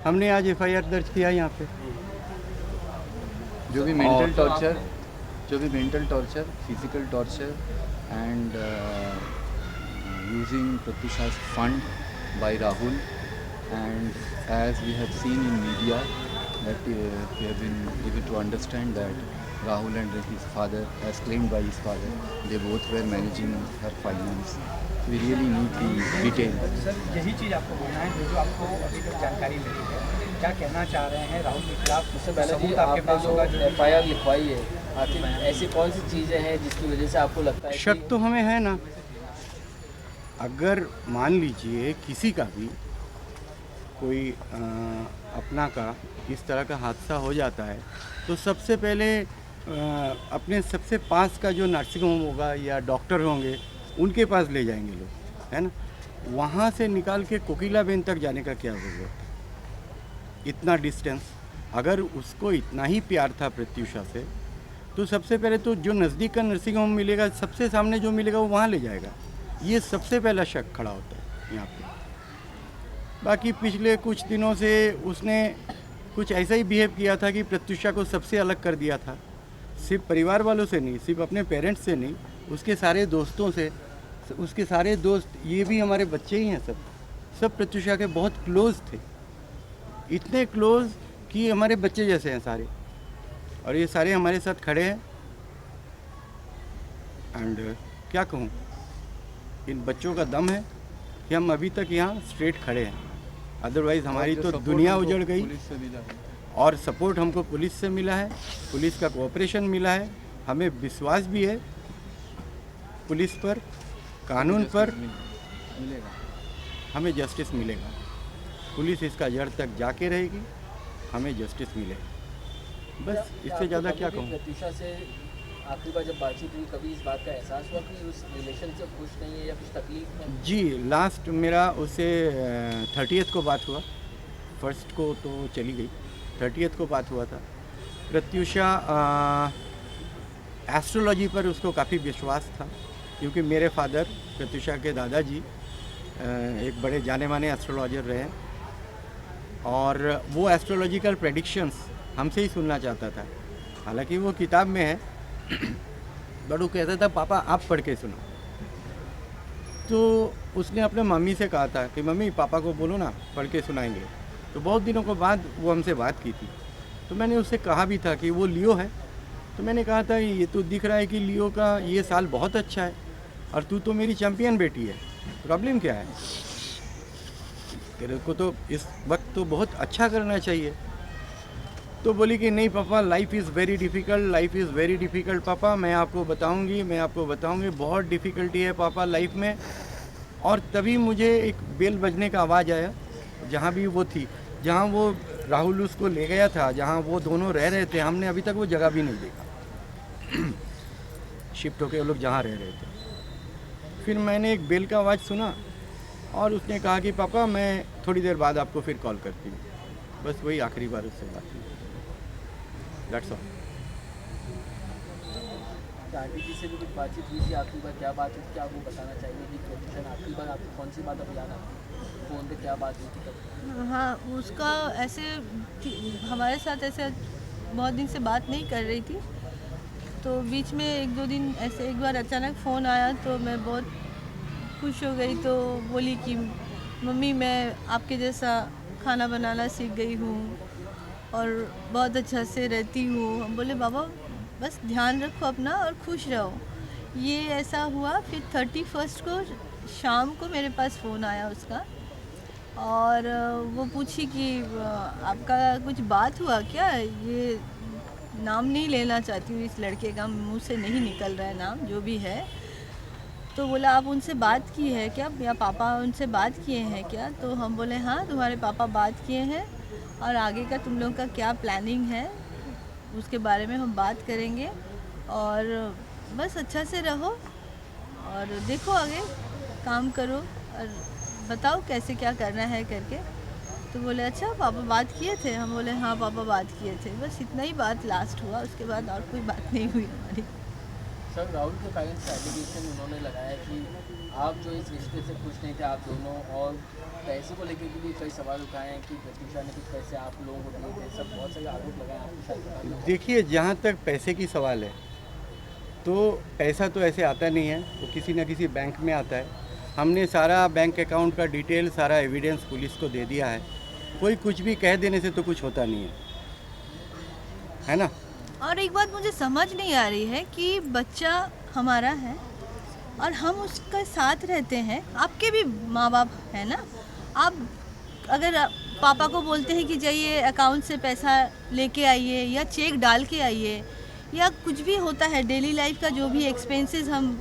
हमने आज एफआईआर दर्ज किया यहाँ पे। जो भी mental torture, physical torture and using प्रत्युषा's fund by Rahul, and as we have seen in media that we have been able to understand that Rahul and his father, as claimed by his father, they both were managing her finance. We really need the detail. Sir यही चीज़ आपको बोलना है जो आपको अभी तक जानकारी मिली है, क्या कहना चाह रहे हैं राहुल के खिलाफ? उससे पहले जी सबूत आपके आपने पास जो होगा जो एफआईआर लिखवाई है, आखिर ऐसी कौन सी चीज़ें हैं जिसकी वजह से आपको लगता है शक तो हमें है ना। अगर मान लीजिए किसी का भी कोई अपना का इस तरह का हादसा हो जाता है तो सबसे पहले अपने सबसे पास का जो नर्सिंग होम होगा या डॉक्टर होंगे उनके पास ले जाएंगे लोग, है ना। वहाँ से निकाल के कोकिलाबेन तक जाने का क्या ज़रूरत है, इतना डिस्टेंस। अगर उसको इतना ही प्यार था प्रत्युषा से तो सबसे पहले तो जो नज़दीक का नर्सिंग होम मिलेगा, सबसे सामने जो मिलेगा वो वहाँ ले जाएगा। ये सबसे पहला शक खड़ा होता है यहाँ पे। बाकी पिछले कुछ दिनों से उसने कुछ ऐसा ही बिहेव किया था कि प्रत्युषा को सबसे अलग कर दिया था, सिर्फ परिवार वालों से नहीं, सिर्फ अपने पेरेंट्स से नहीं, उसके सारे दोस्तों से। उसके सारे दोस्त, ये भी हमारे बच्चे ही हैं, सब प्रत्युषा के बहुत क्लोज थे, इतने क्लोज कि हमारे बच्चे जैसे हैं सारे। और ये सारे हमारे साथ खड़े हैं। एंड क्या कहूँ, इन बच्चों का दम है कि हम अभी तक यहाँ स्ट्रेट खड़े हैं। अदरवाइज़ हमारी तो दुनिया उजड़ गई। और सपोर्ट हमको पुलिस से मिला है, पुलिस का कोऑपरेशन मिला है, हमें विश्वास भी है पुलिस पर, कानून पर। मिलेगा, हमें जस्टिस मिलेगा। पुलिस इसका जड़ तक जाके रहेगी, हमें जस्टिस मिलेगा। बस इससे ज़्यादा क्या कहूँ। प्रत्युषा से आखिरी बार जब बातचीत हुई कभी इस बात का एहसास हुआ कि उस रिलेशन से खुश नहीं है या कुछ तकलीफ है? जी, लास्ट मेरा उससे 30th को बात हुआ। फर्स्ट को तो चली गई, 30th को बात हुआ था। प्रत्युषा एस्ट्रोलॉजी पर उसको काफ़ी विश्वास था, क्योंकि मेरे फादर प्रत्युषा के दादाजी एक बड़े जाने माने एस्ट्रोलॉजर रहे हैं, और वो एस्ट्रोलॉजिकल प्रेडिक्शंस हमसे ही सुनना चाहता था। हालांकि वो किताब में है बट वो कहता था पापा आप पढ़ के सुनो। तो उसने अपने मम्मी से कहा था कि मम्मी पापा को बोलो ना, पढ़ के सुनाएंगे। तो बहुत दिनों के बाद वो हमसे बात की थी, तो मैंने उससे कहा भी था कि वो लियो है। तो मैंने कहा था ये तो दिख रहा है कि लियो का ये साल बहुत अच्छा है, और तू तो मेरी चैम्पियन बेटी है, प्रॉब्लम क्या है? तेरे को तो इस वक्त तो बहुत अच्छा करना चाहिए। तो बोली कि नहीं पापा, life is very difficult, life is very difficult पापा, मैं आपको बताऊंगी, बहुत डिफ़िकल्टी है पापा लाइफ में। और तभी मुझे एक बेल बजने का आवाज़ आया, जहाँ भी वो थी, जहाँ वो राहुल उसको ले गया था, जहाँ वो दोनों रह रहे थे, हमने अभी तक वो जगह भी नहीं देखा। शिफ्ट होके वो लोग जहाँ रह रहे थे। फिर मैंने एक बेल का आवाज़ सुना और उसने कहा कि पापा मैं थोड़ी देर बाद आपको फिर कॉल करती हूँ। बस वही आखिरी बार उससे बात हुई। That's all. आंटी जी से भी कुछ बातचीत हुई थी आखिरी बार? क्या बात हुई थी, क्या वो बताना चाहिए कि प्रत्युषा ने आखिरी बार आपको कौन सी बात अभी याद है फ़ोन पे क्या बात हुई थी तब? हाँ, उसका ऐसे हमारे साथ ऐसे बहुत दिन से बात नहीं कर रही थी, तो बीच में 1-2 दिन ऐसे एक बार अचानक फ़ोन आया तो मैं बहुत खुश हो गई। तो बोली कि मम्मी मैं आपके जैसा खाना बनाना सीख गई हूँ और बहुत अच्छा से रहती हूँ। हम बोले बाबा बस ध्यान रखो अपना और खुश रहो। ये ऐसा हुआ। फिर 31st को शाम को मेरे पास फ़ोन आया उसका, और वो पूछी कि आपका कुछ बात हुआ क्या? ये नाम नहीं लेना चाहती हूँ, इस लड़के का मुंह से नहीं निकल रहा है नाम, जो भी है। तो बोला आप उनसे बात की है क्या, या पापा उनसे बात किए हैं क्या? तो हम बोले हाँ तुम्हारे पापा बात किए हैं, और आगे का तुम लोगों का क्या प्लानिंग है उसके बारे में हम बात करेंगे, और बस अच्छा से रहो और देखो आगे काम करो और बताओ कैसे क्या करना है करके। तो बोले अच्छा पापा बात किए थे? हम बोले हाँ पापा बात किए थे। बस इतना ही बात लास्ट हुआ, उसके बाद और कोई बात नहीं हुई हमारी। सर राहुल के पेरेंट्स एलिगेशन उन्होंने लगाया कि आप जो इस रिश्ते से खुश नहीं थे आप दोनों, और पैसे को लेकर भी कई सवाल उठाए हैं कि प्रत्युषा ने कुछ पैसे आप लोगों को दिए थे, सब बहुत सारे आरोप लगाए आपके साथ। देखिए, जहाँ तक पैसे की सवाल है तो पैसा तो ऐसे आता नहीं है, वो किसी न किसी बैंक में आता है। हमने सारा बैंक अकाउंट का डिटेल, सारा एविडेंस पुलिस को दे दिया है। कोई कुछ भी कह देने से तो कुछ होता नहीं है ना। और एक बात मुझे समझ नहीं आ रही है कि बच्चा हमारा है और हम उसका साथ रहते हैं। आपके भी माँ बाप हैं ना, आप अगर पापा को बोलते हैं कि जाइए अकाउंट से पैसा लेके आइए या चेक डाल के आइए, या कुछ भी होता है डेली लाइफ का जो भी एक्सपेंसेस हम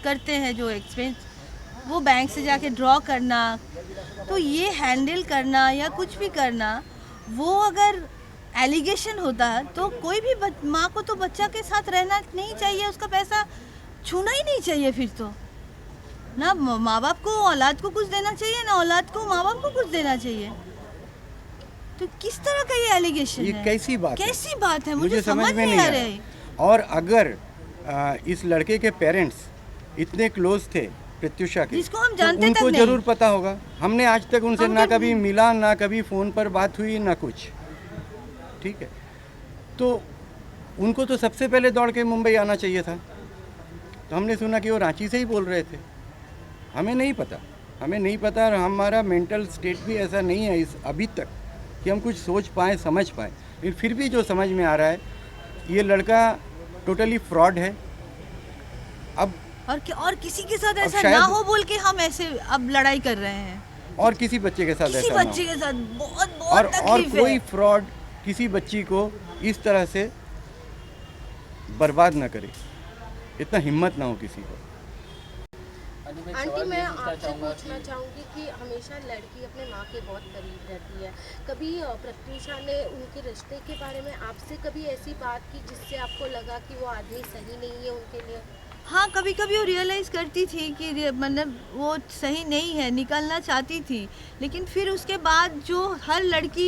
करते हैं, जो एक्सपेंस वो बैंक से जाके ड्रॉ करना, तो ये हैंडल करना या कुछ भी करना, वो अगर एलिगेशन होता है तो कोई भी माँ को तो बच्चा के साथ रहना नहीं चाहिए, उसका पैसा छूना ही नहीं चाहिए। फिर तो ना माँ बाप को औलाद को कुछ देना चाहिए, ना औलाद को माँ बाप को कुछ देना चाहिए। तो किस तरह का ये एलिगेशन ये है? कैसी बात है? कैसी बात है? मुझे समझ में नहीं आ रहा है। और अगर इस लड़के के पेरेंट्स इतने क्लोज थे प्रत्युषा के, जिसको हम तो जानते उनको तक नहीं। जरूर पता होगा। हमने आज तक उनसे हम ना तो- कभी मिला, ना कभी फ़ोन पर बात हुई, ना कुछ। ठीक है, तो उनको तो सबसे पहले दौड़ के मुंबई आना चाहिए था। तो हमने सुना कि वो रांची से ही बोल रहे थे। हमें नहीं पता, और हमारा मेंटल स्टेट भी ऐसा नहीं है इस अभी तक कि हम कुछ सोच पाएँ, समझ पाएँ। लेकिन फिर भी जो समझ में आ रहा है, ये लड़का टोटली फ्रॉड है। अब और किसी के साथ अब ऐसा शायद- ना हो बोल के हम ऐसे अब लड़ाई कर रहे हैं। और किसी बच्चे के साथ किसी ऐसा ना हो। बच्चे के साथ बहुत और बहुत तकलीफ कोई है। फ्रॉड किसी बच्ची को इस तरह से बर्बाद ना करे, इतना हिम्मत ना हो किसी को। आंटी, मैं आपसे पूछना चाहूँगी कि हमेशा लड़की अपने माँ के बहुत करीब रहती है। कभी प्रत्युषा ने उनके रिश्ते के बारे में आपसे कभी ऐसी बात की जिससे आपको लगा कि वो आदमी सही नहीं है उनके लिए? हाँ, कभी कभी वो रियलाइज़ करती थी कि मतलब वो सही नहीं है, निकलना चाहती थी। लेकिन फिर उसके बाद जो हर लड़की,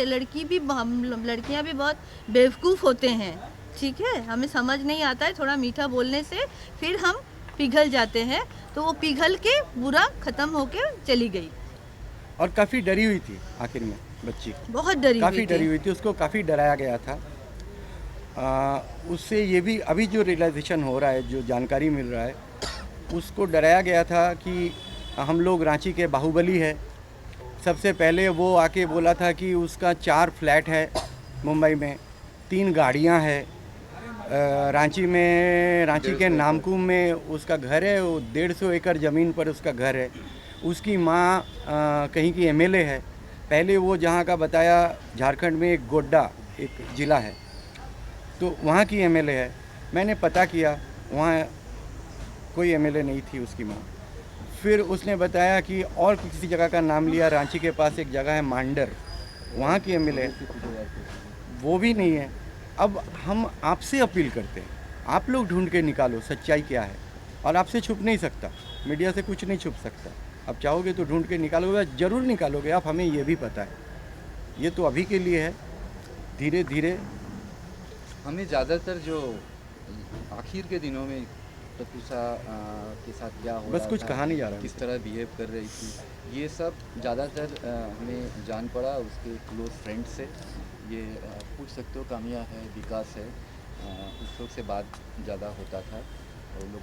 लड़कियाँ भी बहुत बेवकूफ़ होते हैं। ठीक है, हमें समझ नहीं आता है, थोड़ा मीठा बोलने से फिर हम पिघल जाते हैं। तो वो पिघल के बुरा ख़त्म होके चली गई। और काफ़ी डरी हुई थी आखिर में बच्ची, बहुत डरी काफ़ी डरी हुई थी। उसको काफ़ी डराया गया था। उससे ये भी अभी जो रियलाइजेशन हो रहा है, जो जानकारी मिल रहा है, उसको डराया गया था कि हम लोग रांची के बाहुबली है। सबसे पहले वो आके बोला था कि उसका 4 फ्लैट है मुंबई में, 3 गाड़ियां हैं। रांची के नामकुम में उसका घर है, वो 150 एकड़ ज़मीन पर उसका घर है। उसकी माँ कहीं की एमएलए है। पहले वो जहाँ का बताया, झारखंड में एक गोड्डा एक ज़िला है, तो वहाँ की एमएलए है। मैंने पता किया, वहाँ कोई एमएलए नहीं थी उसकी माँ। फिर उसने बताया कि और किसी जगह का नाम लिया, रांची के पास एक जगह है मांडर, वहाँ की एमएलए, वो भी नहीं है। अब हम आपसे अपील करते हैं, आप लोग ढूंढ के निकालो सच्चाई क्या है। और आपसे छुप नहीं सकता, मीडिया से कुछ नहीं छुप सकता। अब चाहोगे तो ढूंढ के निकालोगे, ज़रूर निकालोगे आप, हमें ये भी पता है। ये तो अभी के लिए है, धीरे धीरे। हमें ज़्यादातर जो आखिर के दिनों में प्रत्युषा के साथ क्या हो बस रहा कुछ था, कहा नहीं जा रहा किस तरह बिहेव कर रही थी, ये सब ज़्यादातर हमें जान पड़ा उसके क्लोज फ्रेंड से। ये पूछ सकते हो, कामिया है, विकास है, उस लोग से बात ज़्यादा होता था। और लोग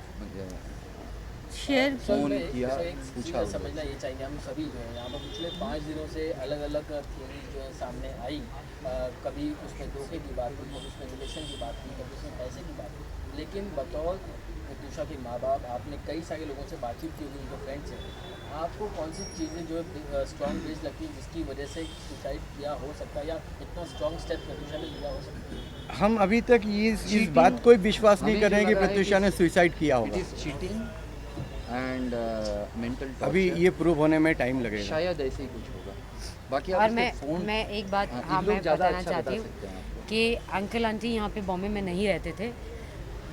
शेयर फ़ोन किया, पूछा। समझना ये चाहिए हम सभी जो है यहाँ पर पिछले 5 दिनों से अलग अलग थियरी जो है सामने आई। कभी उसमें धोखे की बात हुई, कभी उसमें रिलेशन की बात हुई, कभी उसमें पैसे की बात हुई। लेकिन बतौर प्रत्युषा के माँ बाप, आपने कई सारे लोगों से बातचीत की होगी, उनके फ्रेंड से, आपको कौन सी चीज़ें जो है स्ट्रॉन्ग बेस लगती है जिसकी वजह से सुसाइड किया हो सकता है, या इतना स्ट्रॉन्ग स्टेप प्रत्युषा ने लिया हो सकता है? हम अभी तक इस बात को विश्वास नहीं कर रहे हैं कि प्रत्युषा ने सुसाइड किया इट होगा। Is cheating and mental torture. अभी ये प्रूव होने में टाइम लगेगा। शायद ऐसे ही कुछ होगा। बाकी और आप मैं एक बात हाँ, मैं ज़्यादा बताना अच्छा चाहती बता हूँ सकते हैं आपको। कि अंकल आंटी यहाँ पे बॉम्बे में नहीं रहते थे।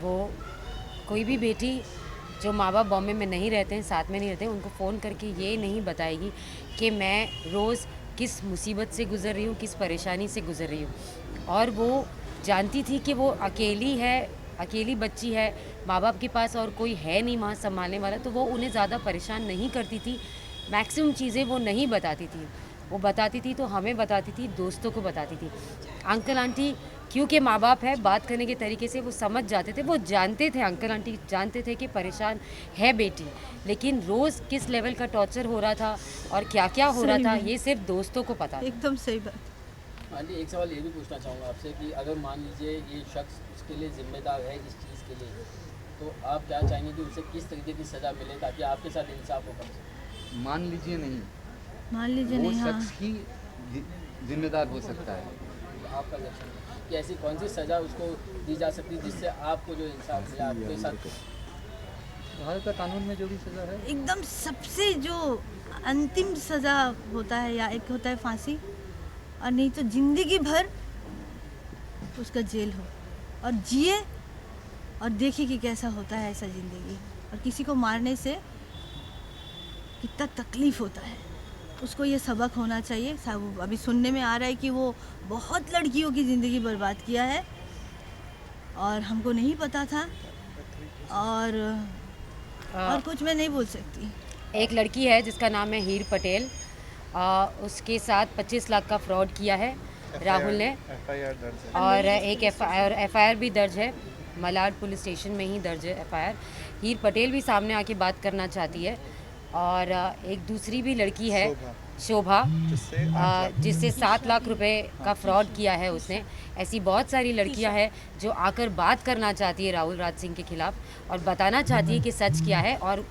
वो कोई भी बेटी जो माँ बाप बॉम्बे में नहीं रहते हैं, साथ में नहीं रहते हैं, उनको फ़ोन करके ये नहीं बताएगी कि मैं रोज़ किस मुसीबत से गुज़र रही हूँ, किस परेशानी से गुज़र रही हूँ। और वो जानती थी कि वो अकेली है अकेली बच्ची है, माँ बाप के पास और कोई है नहीं वहाँ संभालने वाला, तो वो उन्हें ज़्यादा परेशान नहीं करती थी। मैक्सिमम चीज़ें वो नहीं बताती थी, वो बताती थी तो हमें बताती थी, दोस्तों को बताती थी। अंकल आंटी क्योंकि माँ बाप है, बात करने के तरीके से वो समझ जाते थे, वो जानते थे, अंकल आंटी जानते थे कि परेशान है बेटी, लेकिन रोज़ किस लेवल का टॉर्चर हो रहा था और क्या क्या हो रहा था ये सिर्फ दोस्तों को पता था। एकदम सही बात। आंटी एक सवाल ये भी पूछना चाहूँगा आपसे कि अगर मान लीजिए ये शख्स उसके लिए जिम्मेदार है इस चीज़ के लिए, तो आप क्या चाहेंगे कि उसे किस तरीके की सज़ा मिले ताकि आपके साथ इंसाफ हो कम से कम? मान लीजिए नहीं, मान लीजिए वो नहीं, हाँ शख्स ही जिम्मेदार हो सकता है। आपका रिएक्शन है कि ऐसी कौन सी सज़ा उसको दी जा सकती है जिससे आपको जो इंसाफ मिला आपके साथ? भारत का कानून में जो भी सज़ा है, एकदम सबसे जो अंतिम सज़ा होता है, या एक होता है फांसी, और नहीं तो जिंदगी भर उसका जेल हो, और जिए और देखे कि कैसा होता है ऐसा ज़िंदगी। और किसी को मारने से कितना तकलीफ़ होता है, उसको ये सबक होना चाहिए। अभी सुनने में आ रहा है कि वो बहुत लड़कियों की ज़िंदगी बर्बाद किया है, और हमको नहीं पता था, और कुछ मैं नहीं बोल सकती। एक लड़की है जिसका नाम है हीर पटेल, उसके साथ 25 लाख का फ्रॉड किया है राहुल ने, और एक एफआईआर भी दर्ज है, मलाड पुलिस स्टेशन में ही दर्ज है एफआईआर। हीर पटेल भी सामने आके बात करना चाहती है, और एक दूसरी भी लड़की है शोभा, जिससे 7 लाख रुपए का फ्रॉड किया है उसने। ऐसी बहुत सारी लड़कियां हैं जो आकर बात करना चाहती है राहुल राज सिंह के खिलाफ और बताना चाहती है कि सच क्या है और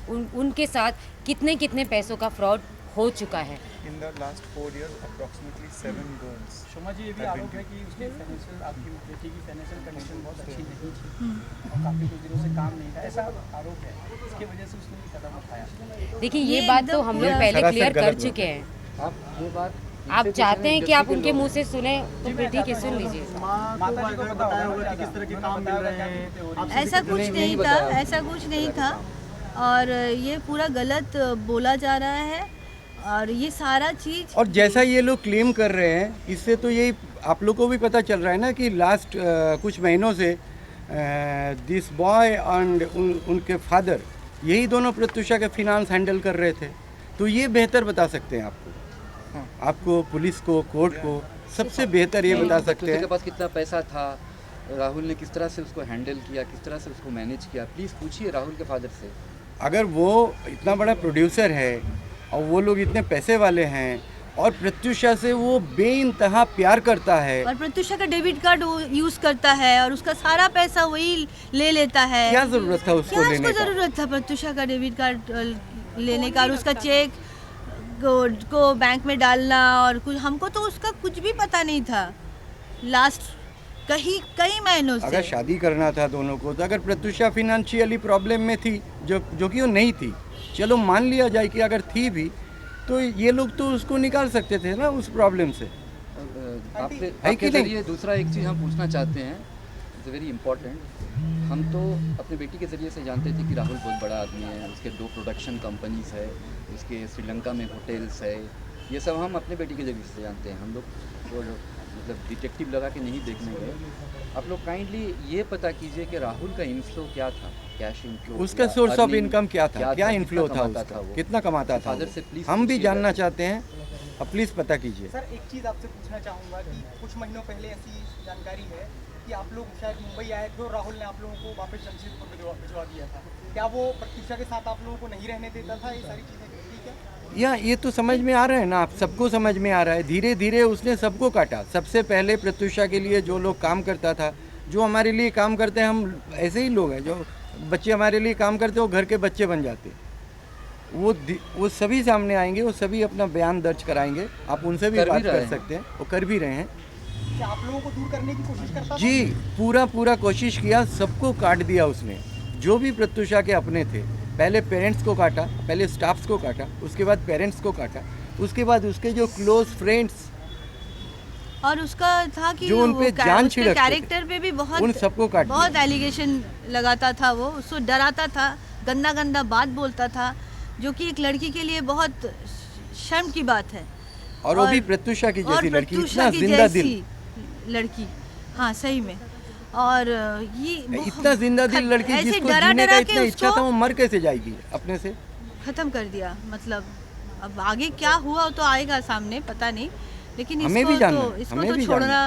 उनके साथ कितने कितने पैसों का फ्रॉड हो चुका है। In the last 4 years, approximately 7 girls. शोमा जी, ये भी आरोप है कि उसकी फाइनेंशियल, आपकी बेटी की फाइनेंशियल कंडीशन बहुत अच्छी नहीं थी और काफ़ी कुछ दिनों से काम नहीं था, ऐसा आरोप है। इसकी वजह से उसने ये कदम उठाया। देखिए ये बात तो हम लोग पहले क्लियर कर चुके हैं। आप ये बात आप चाहते हैं कि आप उनके मुंह से सुने तो फिर ठीक है, सुन लीजिए। माता जी को बताया होगा कि किस तरह के काम मिल रहे हैं। ऐसा कुछ नहीं था, ऐसा कुछ नहीं था, और ये पूरा गलत बोला जा रहा है, और ये सारा चीज़। और जैसा ये लोग क्लेम कर रहे हैं, इससे तो यही आप लोग को भी पता चल रहा है ना कि लास्ट कुछ महीनों से दिस बॉय एंड उनके फादर, यही दोनों प्रत्युषा के फिनांस हैंडल कर रहे थे। तो ये बेहतर बता सकते हैं आपको पुलिस को, कोर्ट को, सबसे बेहतर ये बता सकते हैं। के पास कितना पैसा था, राहुल ने किस तरह से उसको हैंडल किया, किस तरह से उसको मैनेज किया, प्लीज़ पूछिए राहुल के फादर से। अगर वो इतना बड़ा प्रोड्यूसर है और वो लोग इतने पैसे वाले हैं और प्रत्युषा से वो बेइंतहा प्यार करता है, और प्रत्युषा का डेबिट कार्ड वो यूज करता है और उसका सारा पैसा वही ले लेता है। क्या जरूरत था उसको लेने का? जरूरत था प्रत्युषा का डेबिट कार्ड लेने का और उसका चेक को बैंक में डालना, और कुछ हमको तो उसका कुछ भी पता नहीं था लास्ट कई महीनों से। अगर शादी करना था दोनों को, तो अगर प्रत्युषा फिनेंशियली प्रॉब्लम में थी, जो कि वो नहीं थी, चलो मान लिया जाए कि अगर थी भी, तो ये लोग तो उसको निकाल सकते थे ना उस प्रॉब्लम से। आपके जरिए दूसरा एक चीज़ हम पूछना चाहते हैं, इट्स वेरी इंपॉर्टेंट। हम तो अपने बेटी के ज़रिए से जानते थे कि राहुल बहुत बड़ा आदमी है, उसके 2 प्रोडक्शन कंपनीज है, उसके श्रीलंका में होटल्स है, ये सब हम अपने बेटी के ज़रिए से जानते हैं। हम लोग वो मतलब डिटेक्टिव लगा के नहीं देखने गए। आप लोग काइंडली ये पता कीजिए कि राहुल का इनफ्लो क्या था, कैश इनफ्लो, उसका सोर्स ऑफ इनकम क्या था, क्या इनफ्लो था उसका, कितना कमाता था फादर से प्लीज हम भी जानना चाहते हैं, अब प्लीज़ पता कीजिए। सर एक चीज़ आपसे पूछना चाहूँगा कि कुछ महीनों पहले ऐसी जानकारी है कि आप लोग शायद मुंबई आए थे और राहुल ने आप लोगों को वापस जमशेदपुर भिजवा दिया था। क्या वो प्रत्युषा के साथ आप लोगों को नहीं रहने देता था? ये सारी चीज़ें ठीक है? या ये तो समझ में आ रहा है ना, आप सबको समझ में आ रहा है। धीरे धीरे उसने सबको काटा। सबसे पहले प्रत्युषा के लिए जो लोग काम करता था, जो हमारे लिए काम करते हैं, हम ऐसे ही लोग हैं, जो बच्चे हमारे लिए काम करते हैं वो घर के बच्चे बन जाते, वो सभी सामने आएंगे, वो सभी अपना बयान दर्ज कराएंगे, आप उनसे भी बात कर सकते हैं। वो कर भी रहे हैं। क्या आप लोगों को दूर करने की कोशिश करता था? जी, पूरा कोशिश किया, सबको काट दिया उसने, जो भी प्रत्युषा के अपने थे। पहले पेरेंट्स को काटा, पहले स्टाफ्स को काटा, उसके बाद पेरेंट्स को काटा, उसके बाद उसके जो क्लोज फ्रेंड्स और उसका था कि जो उन पे जान छिड़कते थे, कैरेक्टर पे भी उन सबको काट दिया। बहुत एलिगेशन लगाता था, वो उसको डराता था, गंदा बात बोलता था, जो कि एक लड़की के लिए बहुत शर्म की बात है। और वो भी प्रत्युषा की जैसी लड़की, इतना जिंदा दिल लड़की, हाँ सही में। और ये इतना जिंदा दिल लड़की ऐसे जिसको डरा जीने का डरा इतना के इच्छा उसको था, वो मर कैसे जाएगी अपने से? ख़त्म कर दिया। मतलब अब आगे क्या हुआ तो आएगा सामने, पता नहीं, लेकिन हमें भी जानना है, इसको हमें तो भी छोड़ना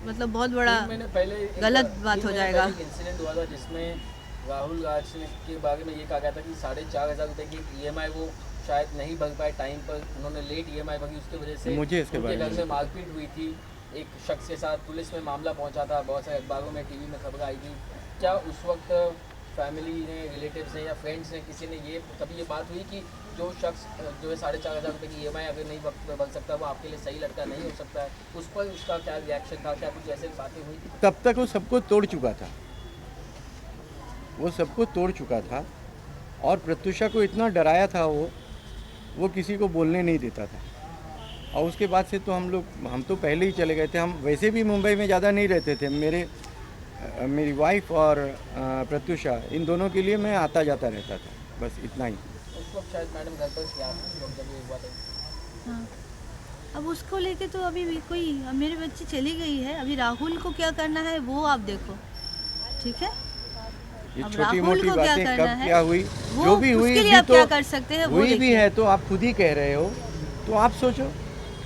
मतलब बहुत बड़ा 3 महीने पहले गलत बात हो जाएगा। एक इंसिडेंट हुआ था जिसमें राहुल गाज के बारे में ये कहा गया था कि 4,500 रुपये की EMI वो शायद नहीं भर पाए टाइम पर, उन्होंने लेट EMI भरी, उसकी वजह से मुझे इसके उनके बारे घर में में मारपीट हुई थी। एक शख्स के साथ पुलिस में मामला पहुंचा था, बहुत सारे अखबारों में, टीवी में खबर आई थी। क्या उस वक्त फैमिली ने, रिलेटिव्स ने या फ्रेंड्स ने, किसी ने ये कभी ये बात हुई कि जो शख्स जो है 4,500 रुपये की EMI अगर नहीं भर सकता, वो आपके लिए सही लड़का नहीं हो सकता है? उस पर उसका क्या रिएक्शन था? क्या कुछ ऐसे बातें हुई थी? तब तक वो सबको तोड़ चुका था, वो सबको तोड़ चुका था, और प्रत्युषा को इतना डराया था वो किसी को बोलने नहीं देता था। और उसके बाद से तो हम तो पहले ही चले गए थे। हम वैसे भी मुंबई में ज़्यादा नहीं रहते थे। मेरी वाइफ और प्रत्युषा, इन दोनों के लिए मैं आता जाता रहता था, बस इतना ही। उस वक्त शायद मैडम घर पर क्या जब ये हुआ था? हाँ, अब उसको लेके तो अभी भी कोई, अब मेरी बच्ची चली गई है, अभी राहुल को क्या करना है वो आप देखो, ठीक है? ये अब छोटी राहुल मोटी को क्या बातें करना कब है, क्या हुई, वो जो भी हुई उसके लिए भी आप क्या कर सकते हैं वो हुई भी देखिए। है, तो आप खुद ही कह रहे हो, तो आप सोचो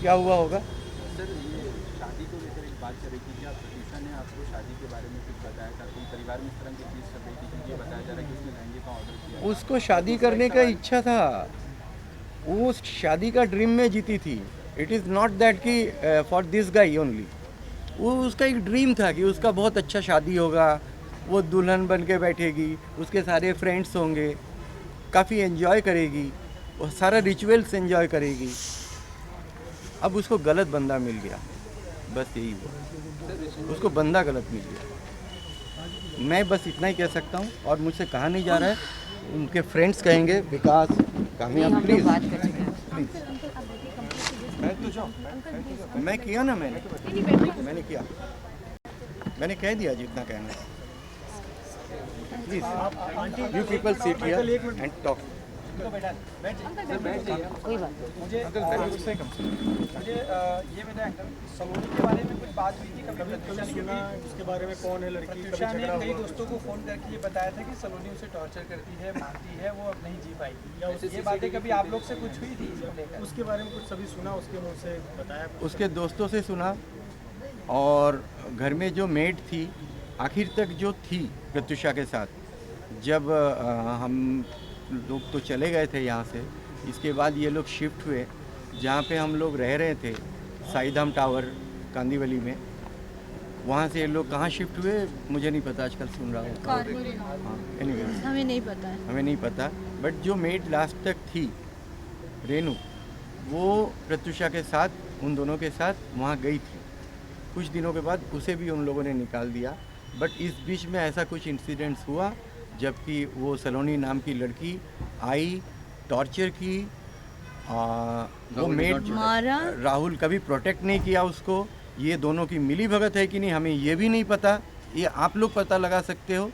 क्या हुआ होगा। सर, ये शादी को लेकर एक बात करें कि क्या प्रत्युषा ने आपको शादी के बारे में कुछ बताया था? कोई परिवार में इस तरह की चीज़ चल रही थी कि ये बताया जा रहा है कि उसने लहंगे का ऑर्डर किया? उसको शादी करने का इच्छा था, वो शादी का ड्रीम में जीती थी। इट इज़ नॉट दैट कि फॉर दिस गाई ओनली। वो उसका एक ड्रीम था कि उसका बहुत अच्छा शादी होगा, वो दुल्हन बन के बैठेगी, उसके सारे फ्रेंड्स होंगे, काफ़ी एंजॉय करेगी, वो सारा रिचुअल्स एंजॉय करेगी। अब उसको गलत बंदा मिल गया, बस यही हुआ, उसको बंदा गलत मिल गया। मैं बस इतना ही कह सकता हूँ, और मुझसे कहा नहीं जा रहा है, उनके फ्रेंड्स कहेंगे। विकास, कामयाब, प्लीज़ बात कर चुके हैं। मैं किया ना, मैंने किया, मैंने कह दिया जितना कहना है। Please you people sit here and talk. कोई बात नहीं। मुझे ये बताएं अंकल, सलोनी के बारे में कुछ बात हुई थी कभी? प्रत्युषा ने उसके बारे में कौन है लड़की? प्रत्युषा ने कई दोस्तों को फ़ोन करके ये बताया था कि सलोनी उसे टॉर्चर करती है, मारती है, वो अब नहीं जी पाएगी। या ये बातें कभी आप लोग से कुछ हुई थी इसको लेकर? उसके बारे में कुछ सभी सुना, उसके मुंह से बताया? उसके दोस्तों से सुना, और घर में जो मेड थी आखिर तक जो थी प्रत्युषा के साथ, जब हम लोग तो चले गए थे यहाँ से, इसके बाद ये लोग शिफ्ट हुए जहाँ पे हम लोग रह रहे थे, साईधाम टावर कांदीवली में। वहाँ से ये लोग कहाँ शिफ्ट हुए मुझे नहीं पता, आजकल सुन रहा हूँ। हाँ, एनीवेज हमें नहीं पता है। हमें नहीं पता, बट जो मेड लास्ट तक थी रेनू, वो प्रत्युषा के साथ, उन दोनों के साथ वहाँ गई थी। कुछ दिनों के बाद उसे भी उन लोगों ने निकाल दिया। बट इस बीच में ऐसा कुछ इंसिडेंट्स हुआ, जबकि वो सलोनी नाम की लड़की आई, टॉर्चर की, वो मेड मारा। राहुल कभी प्रोटेक्ट नहीं किया उसको। ये दोनों की मिली भगत है कि नहीं हमें ये भी नहीं पता, ये आप लोग पता लगा सकते हो।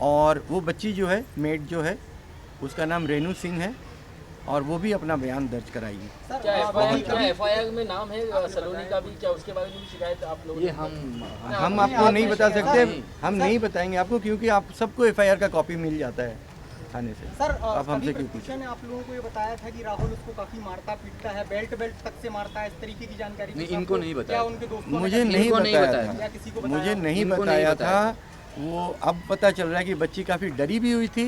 और वो बच्ची जो है, मेड जो है, उसका नाम रेनू सिंह है, और वो भी अपना बयान दर्ज कराएगी। क्या FIR में नाम है सलोनी का भी? क्या उसके बारे में भी शिकायत आप लोगों ये ने? हम आपको नहीं बता सकते, हम नहीं बताएंगे आपको, क्योंकि आप सबको FIR का कॉपी मिल जाता है थाने से। सर, आप हमसे क्यों प्रत्युषा ने आप लोगों को ये बताया था कि राहुल उसको काफी मारता पीटता है, बेल्ट तक से मारता है, इस तरीके की जानकारी नहीं, थी इनको आपको? नहीं बताया। क्या उनके दोस्तों ने मुझे नहीं इनको नहीं बताया बताया था, या किसी को बताया? मुझे नहीं इनको नहीं बताया बताया। था। वो अब पता चल रहा है कि बच्ची काफ़ी डरी भी हुई थी,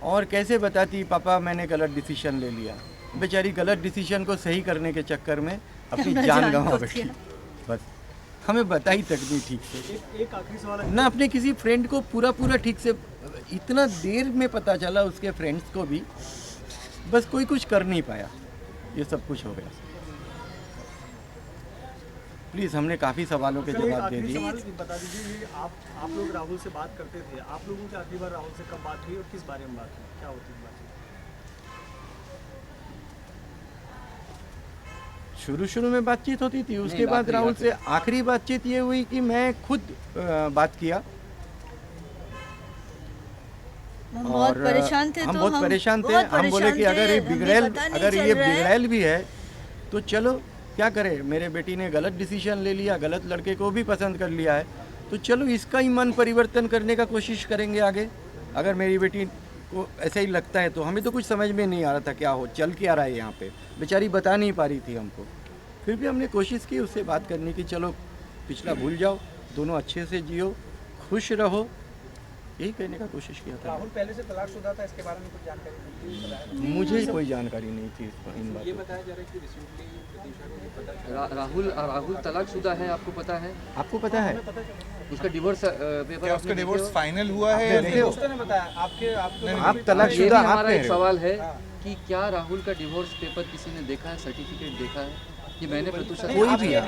और कैसे बताती पापा मैंने गलत डिसीजन ले लिया। बेचारी गलत डिसीजन को सही करने के चक्कर में अपनी जान गंवा बैठी। बस हमें बताई तक नहीं ठीक से, एक आखिरी सवाल है। ना अपने किसी फ्रेंड को पूरा ठीक से। इतना देर में पता चला उसके फ्रेंड्स को भी, बस कोई कुछ कर नहीं पाया, ये सब कुछ हो गया। प्लीज़, हमने काफ़ी सवालों के सर, एक जवाब दे आखिरी दिए। सवाल बता दीजिए, ये आप लोग राहुल से बात करते थे, आप लोगों की आखिरी बार राहुल से कब बात हुई और किस बारे में बात हुई, क्या होती है बात? शुरू में बातचीत होती थी, उसके नहीं, बाद राहुल से आखिरी बातचीत ये हुई कि मैं खुद बात किया। हम बहुत परेशान थे, हम तो बहुत परेशान थे। बहुत हम बोले कि परेशान अगर थे, ये हमें बिगड़ैल, पता नहीं अगर चल ये रहा है। बिगड़ैल भी है तो चलो क्या करे, मेरे बेटी ने गलत डिसीजन ले लिया, गलत लड़के को भी पसंद कर लिया है, तो चलो इसका ही मन परिवर्तन करने का कोशिश करेंगे आगे। अगर मेरी बेटी को ऐसा ही लगता है तो हमें तो कुछ समझ में नहीं आ रहा था क्या हो चल क्या रहा है यहाँ पे, बेचारी बता नहीं पा रही थी हमको। फिर भी हमने कोशिश की उससे बात करने की, चलो पिछला भूल जाओ, दोनों अच्छे से जियो, खुश रहो, यही कहने का कोशिश किया था। राहुल पहले से तलाकशुदा था, इसके बारे में कुछ जानकारी नहीं थी? मुझे कोई जानकारी नहीं थी इन ये बातों। बताया जा रहा है कि रिसेंटली प्रतीक्षा को ये पता चला राहुल तलाकशुदा है, आपको पता है? आपको पता है? उसका डिवोर्स पेपर क्या उसका डिवोर्स फाइनल हुआ है या आपने नहीं? दोस्तों ने बताया आपके आप ये तलाकशुदा भी आप हमारा कह एक रहे हो। सवाल है कि क्या राहुल का डिवोर्स पेपर किसी ने देखा है, सर्टिफिकेट देखा है? कि मैंने प्रत्युषा कोई भी है।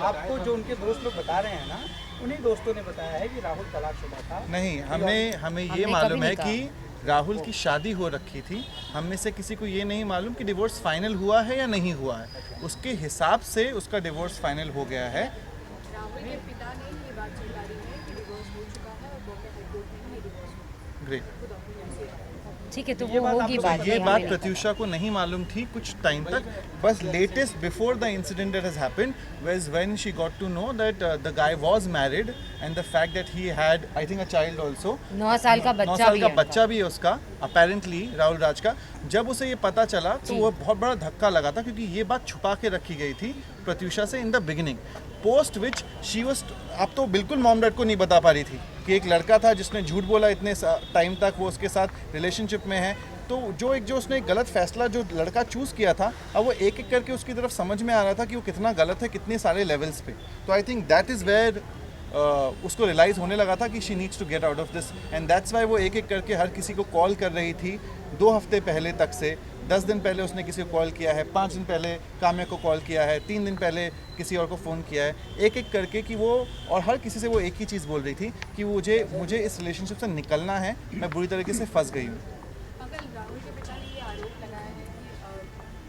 आपको जो उनके दोस्त लोग बता रहे हैं ना, उन्हीं दोस्तों ने बताया है कि राहुल तलाकशुदा था। नहीं, हमें ये हमने मालूम कभी है नहीं कि राहुल की शादी हो रखी थी। हम में से किसी को ये नहीं मालूम कि डिवोर्स फाइनल हुआ है या नहीं हुआ है। उसके हिसाब से उसका डिवोर्स फाइनल हो गया है। राहुल के पिता ने ये बात चला रही है कि डिवोर्स हो चुका है और बॉम्बे हाईकोर्ट में ही डिवोर्स हुआ ग्रेट। ठीक है, तो वो होगी बात। ये हमें बात नहीं प्रत्युषा को नहीं मालूम थी कुछ टाइम तक। बस latest before the incident that has happened was when she got to know that the guy was married and the fact that he had I think a child also. 9 साल का 9 बच्चा साल भी का है बच्चा भी है उसका, अपेरेंटली राहुल राज का। जब उसे ये पता चला तो वो बहुत बड़ा धक्का लगा था, क्योंकि ये बात छुपा के रखी गई थी प्रत्युषा से in the beginning. Post which she was, आप तो बिल्कुल मॉम डैड को नहीं बता पा रही थी कि एक लड़का था जिसने झूठ बोला इतने टाइम तक, वो उसके साथ रिलेशनशिप में है। तो जो उसने एक गलत फैसला जो लड़का चूज़ किया था, अब वो एक एक करके उसकी तरफ समझ में आ रहा था कि वो कितना गलत है, कितने सारे लेवल्स पे। तो I think that is where उसको रियलाइज़ होने लगा था कि she needs to get out of this, and that's why वो एक एक करके हर किसी को कॉल कर रही थी 2 हफ्ते पहले तक से। 10 दिन पहले उसने किसी को कॉल किया है, 5 दिन पहले काम्या को कॉल किया है, 3 दिन पहले किसी और को फ़ोन किया है, एक एक करके कि वो, और हर किसी से वो एक ही चीज़ बोल रही थी कि मुझे इस रिलेशनशिप से निकलना है, मैं बुरी तरीके से फंस गई हूँ। अगर राहुल के पिता ने ये आरोप लगाया है कि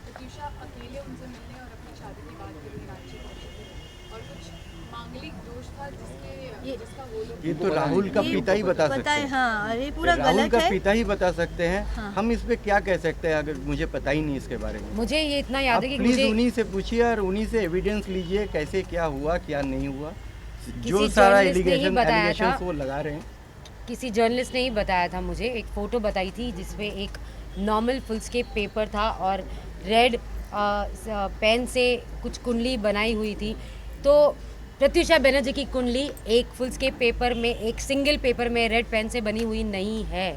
प्रत्युषा अकेले उनसे मिलने और अपनी शादी की बात के लिए रांची पहुंची थी और कुछ मांगलिक दोष था जिसका वो लोग ये तो राहुल का पिता ही बता सकते पता है। हैं। हाँ, ये पूरा राहुल गलत का है। पिता ही बता सकते हैं। हाँ। हम इस पे क्या कह सकते हैं अगर मुझे पता ही नहीं इसके बारे में। मुझे ये इतना आप याद है कि प्लीज मुझे उन्हीं से पूछिए और उन्हीं से एविडेंस लीजिए कैसे क्या हुआ क्या नहीं हुआ। जो किसी सारा journalist ने ही बताया था। वो लगा रहे हैं। किसी जर्नलिस्ट ने ही बताया था मुझे, एक फ़ोटो बताई थी जिसमें एक नॉर्मल फुल स्केप पेपर था और रेड पेन से कुछ कुंडली बनाई हुई थी। तो प्रत्युषा बनर्जी की कुंडली एक फुल स्केप पेपर में, एक सिंगल पेपर में रेड पेन से बनी हुई नहीं है।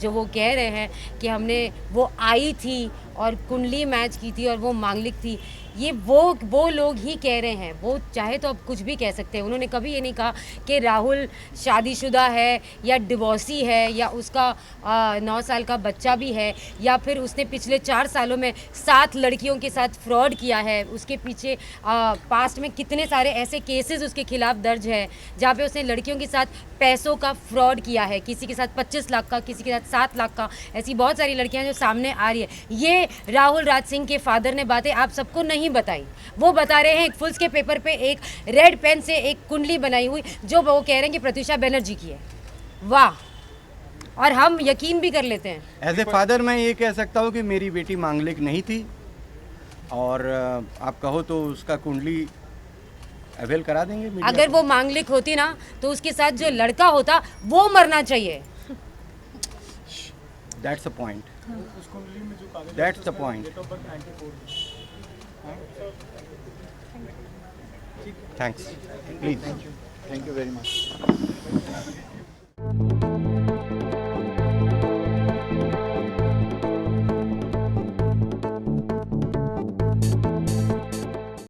जो वो कह रहे हैं कि हमने वो आई थी और कुंडली मैच की थी और वो मांगलिक थी, ये वो लोग ही कह रहे हैं। वो चाहे तो अब कुछ भी कह सकते हैं। उन्होंने कभी ये नहीं कहा कि राहुल शादीशुदा है या डिवोर्सी है या उसका 9 साल का बच्चा भी है या फिर उसने पिछले 4 सालों में 7 लड़कियों के साथ फ्रॉड किया है। उसके पीछे पास्ट में कितने सारे ऐसे केसेस उसके खिलाफ दर्ज है जहाँ पे उसने लड़कियों के साथ पैसों का फ्रॉड किया है, किसी के साथ 25 लाख का, किसी के साथ 7 लाख का। ऐसी बहुत सारी लड़कियां जो सामने आ रही है। ये राहुल राज सिंह के फादर ने बातें आप सबको नहीं बताई। वो बता रहे हैं एक फुल्स के पेपर पे एक रेड पेन से एक कुंडली बनाई हुई जो वो कह रहे हैं कि प्रत्युषा बनर्जी की है। वाह, और हम यकीन भी कर लेते हैं। एज ए फादर मैं ये कह सकता हूँ कि मेरी बेटी मांगलिक नहीं थी और आप कहो तो उसका कुंडली अवेल करा देंगे मीडिया अगर को। वो मांगलिक होती ना तो उसके साथ जो लड़का होता वो मरना चाहिए। दैट्स अ पॉइंट, उस कुंडली में जो कागज that's the point. Date of birth 94 thanks please. Thank you very much.